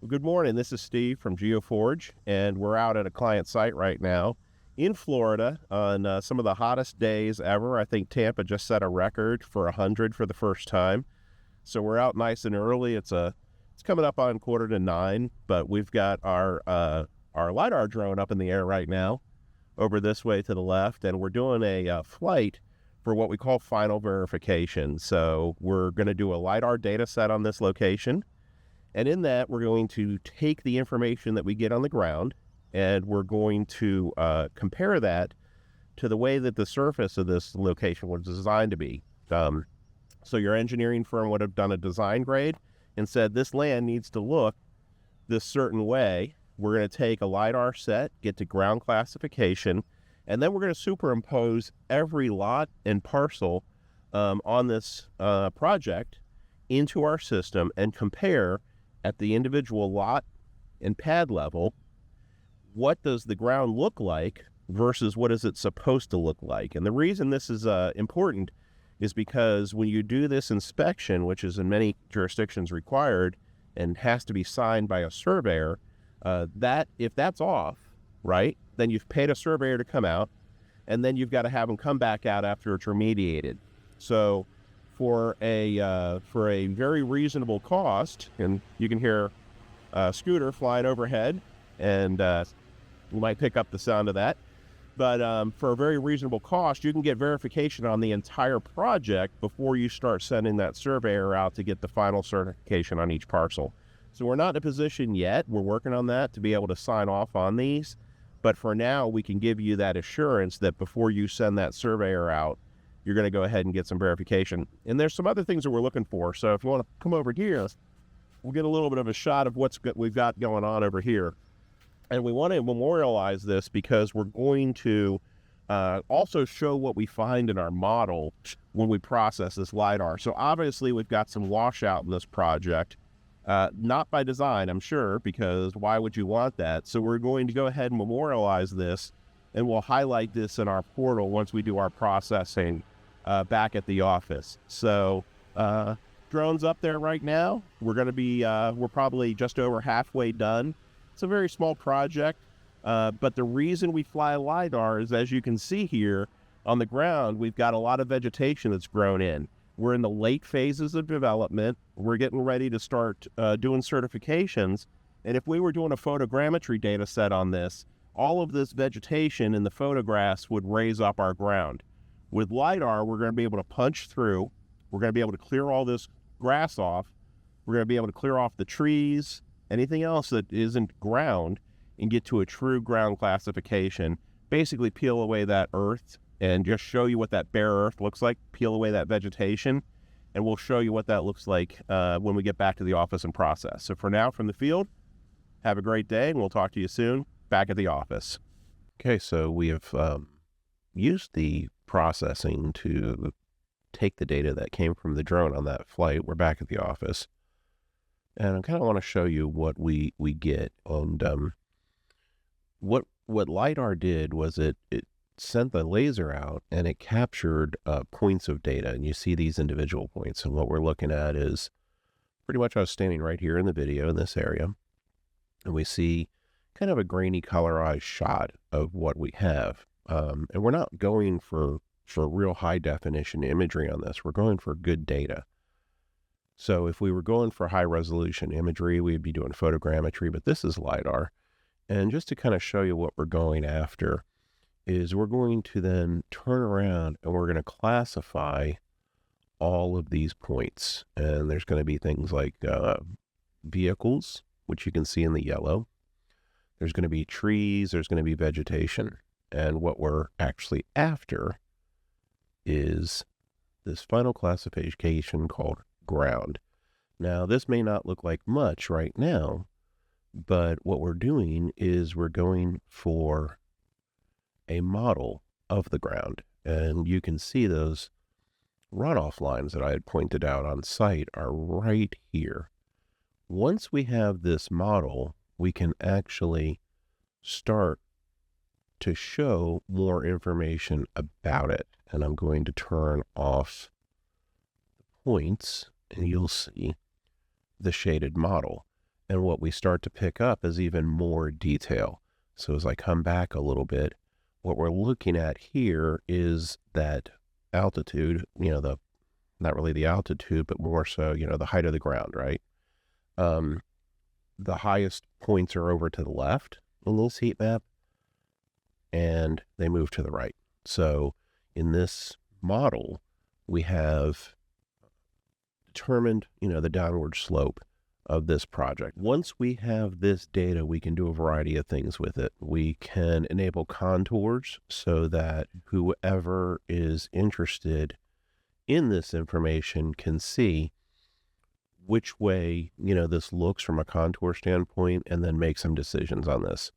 Good morning. This is Steve from GeoForge, and we're out at a client site right now in Florida on some of the hottest days ever. I think Tampa just set a record for 100 for the first time. So we're out nice and early. It's coming up on 8:45, but we've got our LiDAR drone up in the air right now over this way to the left, and we're doing a flight for what we call final verification. So we're going to do a LiDAR data set on this location. And in that, we're going to take the information that we get on the ground, and we're going to compare that to the way that the surface of this location was designed to be. So your engineering firm would have done a design grade and said, this land needs to look this certain way. We're going to take a LiDAR set, get to ground classification, and then we're going to superimpose every lot and parcel on this project into our system and compare at the individual lot and pad level, what does the ground look like versus what is it supposed to look like? And the reason this is important is because when you do this inspection, which is in many jurisdictions required and has to be signed by a surveyor, that if that's off, right, then you've paid a surveyor to come out, and then you've got to have them come back out after it's remediated. So for a very reasonable cost, and you can hear a scooter flying overhead, and you might pick up the sound of that, but for a very reasonable cost, you can get verification on the entire project before you start sending that surveyor out to get the final certification on each parcel. So we're not in a position yet, we're working on that to be able to sign off on these, but for now, we can give you that assurance that before you send that surveyor out, you're going to go ahead and get some verification. And there's some other things that we're looking for. So if you want to come over here, we'll get a little bit of a shot of we've got going on over here. And we want to memorialize this because we're going to also show what we find in our model when we process this LiDAR. So obviously we've got some washout in this project, not by design, I'm sure, because why would you want that? So we're going to go ahead and memorialize this, and we'll highlight this in our portal once we do our processing back at the office. So drone's up there right now. We're going to be, we're probably just over halfway done. It's a very small project, but the reason we fly LiDAR is, as you can see here on the ground, we've got a lot of vegetation that's grown in. We're in the late phases of development. We're getting ready to start doing certifications. And if we were doing a photogrammetry data set on this, all of this vegetation in the photographs would raise up our ground. With LiDAR, we're going to be able to punch through. We're going to be able to clear all this grass off. We're going to be able to clear off the trees, anything else that isn't ground, and get to a true ground classification. Basically peel away that earth and just show you what that bare earth looks like, peel away that vegetation, and we'll show you what that looks like when we get back to the office and process. So for now, from the field, have a great day, and we'll talk to you soon back at the office. Okay, so we have used the processing to take the data that came from the drone on that flight. We're back at the office, and I kind of want to show you what we get. And what LiDAR did was it sent the laser out, and it captured points of data, and you see these individual points. And what we're looking at is pretty much, I was standing right here in the video in this area, and we see kind of a grainy colorized shot of what we have. And we're not going for real high definition imagery on this. We're going for good data. So if we were going for high resolution imagery, we'd be doing photogrammetry, but this is LiDAR. And just to kind of show you what we're going after is we're going to then turn around and we're going to classify all of these points. And there's going to be things like vehicles, which you can see in the yellow. There's going to be trees, there's going to be vegetation. And what we're actually after is this final classification called ground. Now, this may not look like much right now, but what we're doing is we're going for a model of the ground. And you can see those runoff lines that I had pointed out on site are right here. Once we have this model, we can actually start to show more information about it. And I'm going to turn off the points, and you'll see the shaded model. And what we start to pick up is even more detail. So as I come back a little bit, what we're looking at here is that altitude, not really the altitude, but more so, the height of the ground, right? Um, the highest points are over to the left in this heat map, and they move to the right. So in this model, we have determined, the downward slope of this project. Once we have this data, we can do a variety of things with it. We can enable contours so that whoever is interested in this information can see which way, this looks from a contour standpoint, and then make some decisions on this.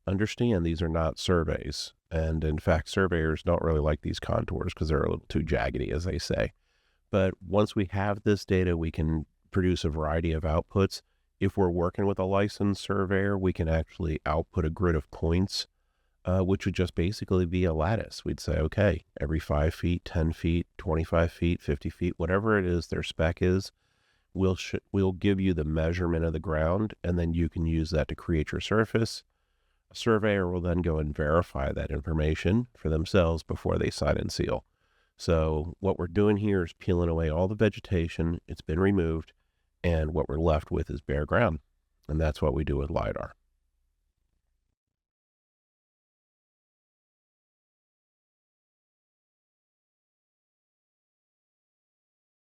Understand these are not surveys. And in fact, surveyors don't really like these contours because they're a little too jaggedy, as they say. But once we have this data, we can produce a variety of outputs. If we're working with a licensed surveyor, we can actually output a grid of points, which would just basically be a lattice. We'd say, okay, every 5 feet, 10 feet, 25 feet, 50 feet, whatever it is their spec is, we'll give you the measurement of the ground, and then you can use that to create your surface. A surveyor will then go and verify that information for themselves before they sign and seal. So what we're doing here is peeling away all the vegetation. It's been removed, and what we're left with is bare ground. And that's what we do with LiDAR.